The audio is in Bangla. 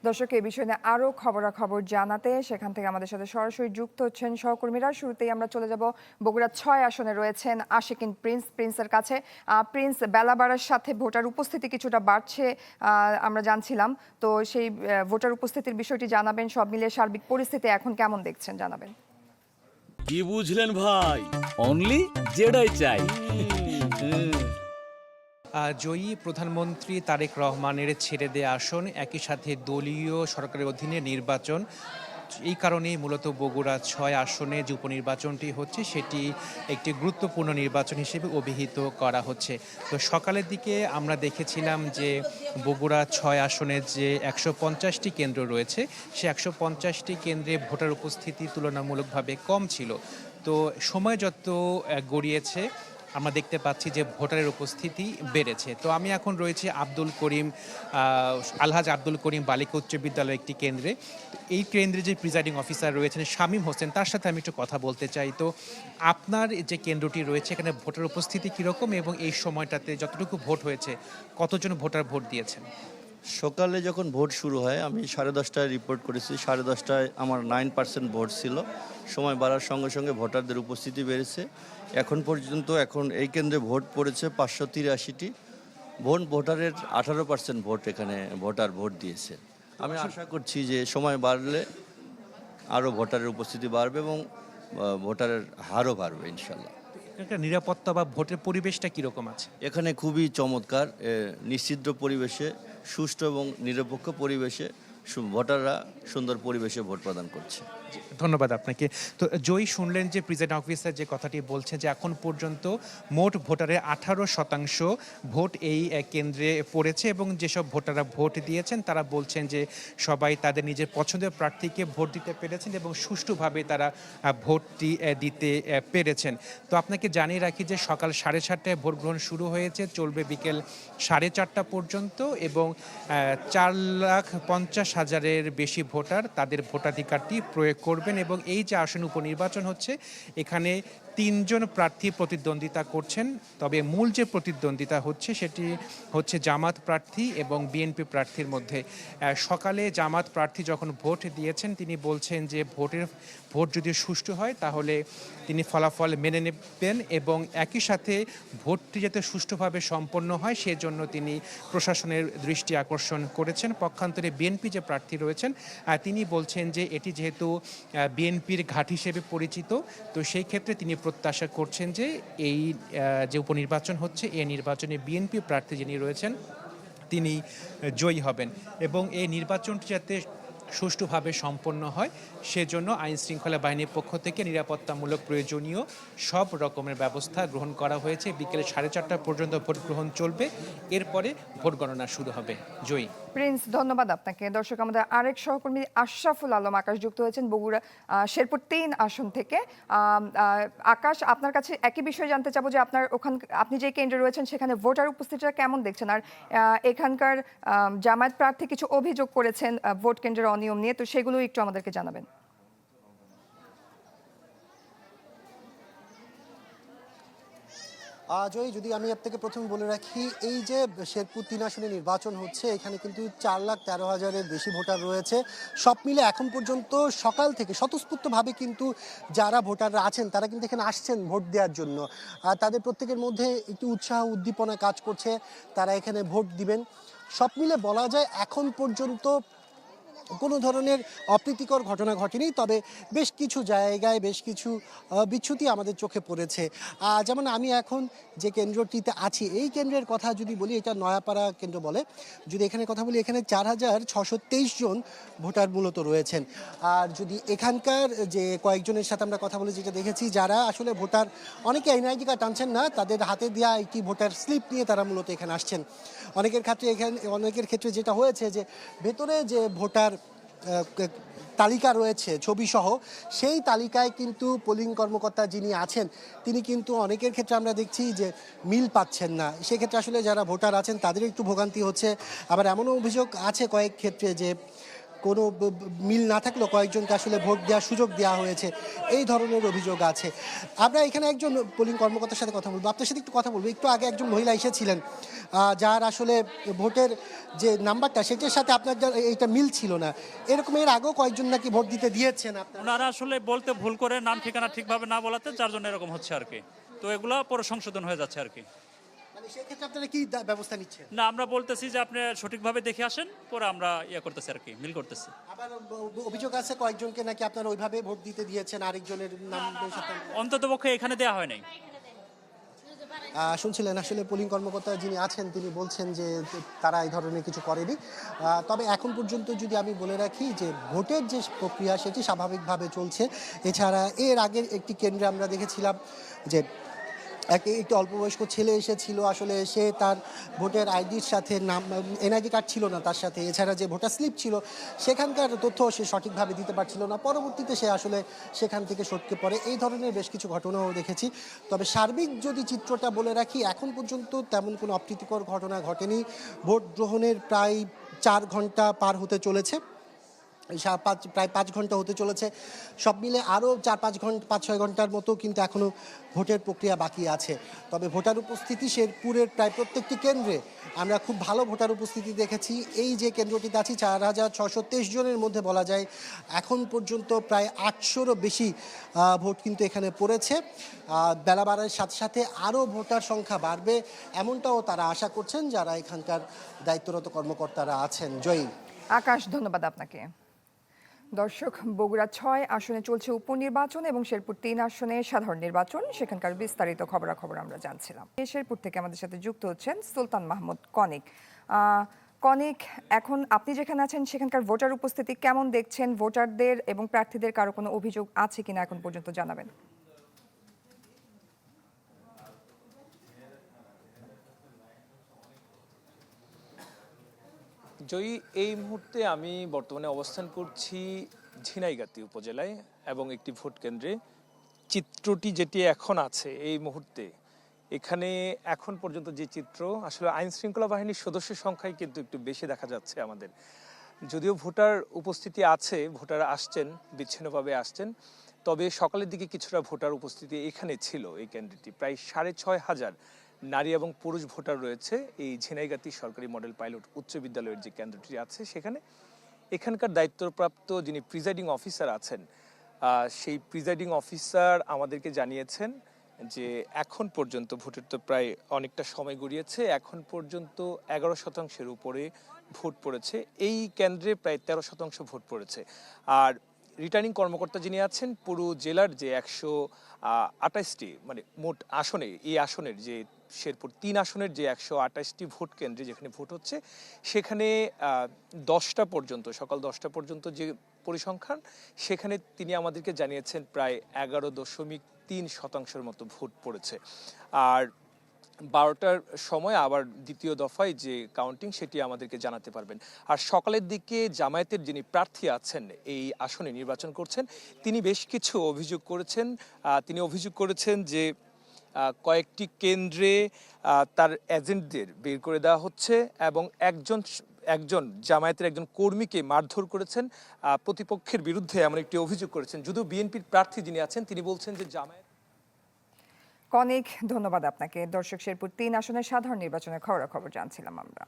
দর্শক এই বিষয়ে নিয়ে আরও খবরাখবর জানাতে সেখান থেকে আমাদের সাথে সরাসরি যুক্ত হচ্ছেন সহকর্মীরা। শুরুতেই আমরা চলে যাব বগুড়া ৬ আসনে রয়েছেন আশিকিন প্রিন্সের কাছে। প্রিন্স, বেলা বাড়ার সাথে ভোটার উপস্থিতি কিছুটা বাড়ছে আমরা জানছিলাম, তো সেই ভোটার উপস্থিতির বিষয়টি জানাবেন। সব মিলিয়ে সার্বিক পরিস্থিতি এখন কেমন দেখছেন জানাবেন। কি বুঝলেন ভাই? অনলি যেটাই চাই। জয়ী প্রধানমন্ত্রী তারেক রহমানের ছেড়ে দেয়া আসন, একই সাথে দলীয় সরকারের অধীনে নির্বাচন। এই কারণেই মূলত বগুড়া ৬ আসনে যে উপনির্বাচনটি হচ্ছে সেটি একটি গুরুত্বপূর্ণ নির্বাচন হিসেবে অভিহিত করা হচ্ছে। তো সকালের দিকে আমরা দেখেছিলাম যে বগুড়া ৬ আসনের যে ১৫০টি কেন্দ্র রয়েছে সে ১৫০টি কেন্দ্রে ভোটার উপস্থিতি তুলনামূলকভাবে কম ছিল। তো সময় যত গড়িয়েছে আমরা দেখতে পাচ্ছি যে ভোটারের উপস্থিতি বেড়েছে। তো আমি এখন রয়েছি আলহাজ আব্দুল করিম বালিকা উচ্চ বিদ্যালয় একটি কেন্দ্রে। এই কেন্দ্রে যে প্রিজাইডিং অফিসার রয়েছেন শামীম হোসেন, তার সাথে আমি একটু কথা বলতে চাই। তো আপনার যে কেন্দ্রটি রয়েছে এখানে ভোটার উপস্থিতি কীরকম এবং এই সময়টাতে যতটুকু ভোট হয়েছে কতজন ভোটার ভোট দিয়েছেন? সকালে যখন ভোট শুরু হয় আমি 10:30টায় রিপোর্ট করেছি। 10:30টায় আমার 9% ভোট ছিল। সময় বাড়ার সঙ্গে সঙ্গে ভোটারদের উপস্থিতি বেড়েছে। এখন পর্যন্ত এই কেন্দ্রে ভোট পড়েছে 583টি। ভোটারের 18% ভোট এখানে ভোট দিয়েছে। আমি আশা করছি যে সময় বাড়লে আরও ভোটারের উপস্থিতি বাড়বে এবং ভোটারের হারও বাড়বে ইনশাল্লাহ। একটা নিরাপত্তা বা ভোটের পরিবেশটা কীরকম আছে? এখানে খুবই চমৎকার, নিশ্চিদ্র পরিবেশে, সুষ্ঠু এবং নিরপেক্ষ পরিবেশে ভোটাররা সুন্দর পরিবেশে ভোট প্রদান করছে। ধন্যবাদ আপনাকে। তো জয়ী শুনলেন যে প্রিজাইডিং অফিসার যে কথাটি বলছে যে এখন পর্যন্ত মোট ভোটারের 18% ভোট এই কেন্দ্রে পড়েছে এবং যেসব ভোটাররা ভোট দিয়েছেন তারা বলছেন যে সবাই তাদের নিজের পছন্দের প্রার্থীকে ভোট দিতে পেরেছেন এবং সুষ্ঠুভাবে তারা ভোটটি দিতে পেরেছেন। তো আপনাকে জানিয়ে রাখি যে সকাল 7:30টায় ভোট গ্রহণ শুরু হয়েছে, চলবে বিকেল 4:30 পর্যন্ত এবং 4,50,000-এর বেশি ভোটার তাদের ভোটাধিকারটি প্রয়োগ করবেন এবং এই যে আসন উপনির্বাচন হচ্ছে এখানে 3 জন প্রার্থী প্রতিদ্বন্দ্বিতা করছেন। তবে মূল যে প্রতিদ্বন্দ্বিতা হচ্ছে সেটি হচ্ছে জামাত প্রার্থী এবং বিএনপি প্রার্থীর মধ্যে। সকালে জামাত প্রার্থী যখন ভোট দিয়েছেন তিনি বলছেন যে ভোট যদি সুষ্ঠু হয় তাহলে তিনি ফলাফল মেনে নেবেন এবং একই সাথে ভোটটি যাতে সুষ্ঠুভাবে সম্পন্ন হয় সেজন্য তিনি প্রশাসনের দৃষ্টি আকর্ষণ করেছেন। পক্ষান্তরে বিএনপি যে প্রার্থী রয়েছেন তিনি বলছেন যে এটি যেহেতু বিএনপির ঘাঁটি হিসেবে পরিচিত, তো সেই ক্ষেত্রে তিনি প্রত্যাশা করছেন যে এই যে উপনির্বাচন হচ্ছে এই নির্বাচনে বিএনপি প্রার্থী যিনি রয়েছেন তিনি জয়ী হবেন এবং এই নির্বাচনটি যাতে সুষ্ঠুভাবে সম্পন্ন হয় সেজন্য আইন শৃঙ্খলা বাহিনীর পক্ষ থেকে নিরাপত্তামূলক প্রয়োজনীয় সব রকমের ব্যবস্থা গ্রহণ করা হয়েছে। বিকেলে 4:30 পর্যন্ত ভোট গ্রহণ চলবে, এরপরে ভোট গণনা শুরু হবে। জয়ী প্রিন্স, ধন্যবাদ আপনাকে। দর্শক, আমাদের আরেক সহকর্মী আশরাফুল আলম আকাশ যুক্ত হয়েছেন বগুড়া শেরপুর 3 আসন থেকে। আকাশ, আপনার কাছে একই বিষয়ে জানতে চাবো যে আপনি যে কেন্দ্রে রয়েছেন সেখানে ভোটার উপস্থিতিটা কেমন দেখছেন, আর এখানকার জামায়াত প্রার্থী কিছু অভিযোগ করেছেন ভোট কেন্দ্রের অনিয়ম নিয়ে, তো সেগুলো একটু আমাদেরকে জানাবেন। জয়ী, যদি আমি আপনাকে প্রথমে বলে রাখি, এই যে শেরপুর 3 আসনে নির্বাচন হচ্ছে এখানে কিন্তু 4,13,000-এর বেশি ভোটার রয়েছে। সব মিলে এখন পর্যন্ত সকাল থেকে স্বতঃস্ফূর্তভাবে কিন্তু যারা ভোটাররা আছেন তারা কিন্তু এখানে আসছেন ভোট দেওয়ার জন্য। তাদের প্রত্যেকের মধ্যে একটু উৎসাহ উদ্দীপনা কাজ করছে, তারা এখানে ভোট দিবেন। সব মিলে বলা যায় এখন পর্যন্ত কোনো ধরনের অপ্রীতিকর ঘটনা ঘটেনি, তবে বেশ কিছু জায়গায় বেশ কিছু বিচ্যুতি আমাদের চোখে পড়েছে। যেমন আমি এখন যে কেন্দ্রটিতে আছি এই কেন্দ্রের কথা যদি বলি, এটা নয়াপাড়া কেন্দ্র বলে, যদি এখানে কথা বলি এখানে 4,623 জন ভোটার মূলত রয়েছেন। আর যদি এখানকার যে কয়েকজনের সাথে আমরা কথা বলে যেটা দেখেছি, যারা আসলে ভোটার, অনেকে এনআইডি কার্ড টানছেন না, তাদের হাতে দেওয়া একটি ভোটার স্লিপ নিয়ে তারা মূলত এখানে আসছেন। অনেকের ক্ষেত্রে যেটা হয়েছে যে ভেতরে যে ভোটার তালিকা রয়েছে ছবি সহ, সেই তালিকায় কিন্তু পোলিং কর্মকর্তা যিনি আছেন তিনি কিন্তু অনেকের ক্ষেত্রে আমরা দেখছি যে মিল পাচ্ছেন না। সেক্ষেত্রে আসলে যারা ভোটার আছেন তাদের একটু ভোগান্তি হচ্ছে। আবার এমনও অভিযোগ আছে কয়েক ক্ষেত্রে যে কোনো মিল না থাকলেও কয়েকজনকে আসলে ভোট দেওয়ার সুযোগ দেওয়া হয়েছে, এই ধরনের অভিযোগ আছে। আমরা এখানে একজন পোলিং কর্মকর্তার সাথে কথা বলবো, আপনার সাথে একটু কথা বলবো। একটু আগে একজন মহিলা এসেছিলেন যার আসলে ভোটের যে নাম্বারটা সেটার সাথে আপনার এইটা মিল ছিল না, এরকম এর আগেও কয়েকজন নাকি ভোট দিতে দিয়েছেন আপনার। ওনারা আসলে বলতে ভুল করে নাম ঠিকানা ঠিকভাবে না বলাতে যার জন্য এরকম হচ্ছে আর কি। তো এগুলো পরে সংশোধন হয়ে যাচ্ছে আর কি। মানে সেই ক্ষেত্রে আপনারা কি ব্যবস্থা নিচ্ছেন? না, আমরা বলতেছি যে আপনি সঠিকভাবে দেখে আসেন, পরে আমরা করতেছি আর কি, মিল করতেছি। আবার অভিযোগ আছে কয়েকজনকে নাকি আপনারা ওইভাবে ভোট দিতে দিয়েছেন, আরেকজনের নামের সাথে। অন্তত পক্ষে এখানে দেওয়া হয় নাই। শুনছিলেন আসলে পোলিং কর্মকর্তা যিনি আছেন তিনি বলছেন যে তারা এই ধরনের কিছু করেনি। তবে এখন পর্যন্ত যদি আমি বলে রাখি যে ভোটের যে প্রক্রিয়া সেটি স্বাভাবিকভাবে চলছে। এছাড়া এর আগের একটি কেন্দ্রে আমরা দেখেছিলাম যে একটি অল্পবয়স্ক ছেলে এসেছিল, আসলে সে তার ভোটের আইডির সাথে নাম এনআইডি কার্ড ছিল না তার সাথে, এছাড়া যে ভোটার স্লিপ ছিল সেখানকার তথ্য সে সঠিকভাবে দিতে পারছিল না, পরবর্তীতে সে আসলে সেখান থেকে সটকে পড়ে। এই ধরনের বেশ কিছু ঘটনাও দেখেছি। তবে সার্বিক যদি চিত্রটা বলে রাখি, এখন পর্যন্ত তেমন কোনো অপ্রীতিকর ঘটনা ঘটেনি। ভোট গ্রহণের প্রায় 4 ঘন্টা পার হতে চলেছে, প্রায় 5 ঘন্টা হতে চলেছে। সব মিলে আরও 5-6 ঘন্টার মতো কিন্তু এখনও ভোটের প্রক্রিয়া বাকি আছে। তবে ভোটার উপস্থিতি শেরপুরের প্রায় প্রত্যেকটি কেন্দ্রে আমরা খুব ভালো ভোটার উপস্থিতি দেখেছি। এই যে কেন্দ্রটিতে আছি 4623 জনের মধ্যে বলা যায় এখন পর্যন্ত প্রায় 800রও বেশি ভোট কিন্তু এখানে পড়েছে। বেলা বাড়ার সাথে সাথে আরও ভোটার সংখ্যা বাড়বে এমনটাও তারা আশা করছেন যারা এখানকার দায়িত্বরত কর্মকর্তারা আছেন। জয়ী। আকাশ, ধন্যবাদ আপনাকে। দর্শক, বগুড়া 6 আসনে চলছে উপনির্বাচন এবং শেরপুর 3 আসনে সাধারণ নির্বাচন, সেখানকার বিস্তারিত খবরাখবর আমরা জানছিলাম। শেরপুর থেকে আমাদের সাথে যুক্ত হচ্ছেন সুলতান মাহমুদ কনিক। কনিক, এখন আপনি যেখানে আছেন সেখানকার ভোটার উপস্থিতি কেমন দেখছেন? ভোটারদের এবং প্রার্থীদের কারো কোনো অভিযোগ আছে কিনা এখন পর্যন্ত জানাবেন। জয়ী, এই মুহূর্তে আমি বর্তমানে অবস্থান করছি ঝিনাইগাতি উপজেলায় এবং একটি ভোট কেন্দ্রে। চিত্রটি যেটি এখন আছে এই মুহূর্তে, এখানে এখন পর্যন্ত যে চিত্র, আসলে আইন শৃঙ্খলা বাহিনীর সদস্য সংখ্যাই কিন্তু একটু বেশি দেখা যাচ্ছে আমাদের। যদিও ভোটার উপস্থিতি আছে, ভোটার আসছেন, বিচ্ছিন্নভাবে আসছেন, তবে সকালের দিকে কিছুটা ভোটার উপস্থিতি এখানে ছিল। এই কেন্দ্রটি প্রায় 6500 নারী এবং পুরুষ ভোটার রয়েছে এই ঝিনাইগাতি সরকারি মডেল পাইলট উচ্চ বিদ্যালয়ের যে কেন্দ্রটি আছে সেখানে। এখানকার দায়িত্বপ্রাপ্ত যিনি প্রিজাইডিং অফিসার আছেন, সেই প্রিজাইডিং অফিসার আমাদেরকে জানিয়েছেন যে এখন পর্যন্ত ভোটের তো প্রায় অনেকটা সময় গড়িয়েছে, এখন পর্যন্ত 11% উপরে ভোট পড়েছে। এই কেন্দ্রে প্রায় 13% ভোট পড়েছে। আর রিটার্নিং কর্মকর্তা যিনি আছেন, পুরো জেলার যে 128টি মানে মোট আসনে, এই আসনের যে শেরপুর 3 আসনের যে 128টি ভোট কেন্দ্রে যেখানে ভোট হচ্ছে, সেখানে 10টা পর্যন্ত, সকাল 10টা পর্যন্ত যে পরিসংখ্যান, সেখানে তিনি আমাদেরকে জানিয়েছেন প্রায় 11.3% মতো ভোট পড়েছে। আর 12টার সময় আবার দ্বিতীয় দফায় যে কাউন্টিং সেটি আমাদেরকে জানাতে পারবেন। আর সকালের দিকে জামায়াতের যিনি প্রার্থী আছেন এই আসনে নির্বাচন করছেন, তিনি বেশ কিছু অভিযোগ করেছেন। তিনি অভিযোগ করেছেন যে কয়েকটি কেন্দ্রে তার এজেন্টদের বের করে দেওয়া হচ্ছে এবং একজন জামায়াতের একজন কর্মীকে মারধর করেছেন। প্রতিপক্ষের বিরুদ্ধে এমন একটি অভিযোগ করেছেন। যদিও বিএনপির প্রার্থী যিনি আছেন তিনি বলছেন যে জামায়াত। অনেক ধন্যবাদ আপনাকে। দর্শক, শেরপুর 3 আসনের সাধারণ নির্বাচনের খবরাখবর জানছিলাম আমরা।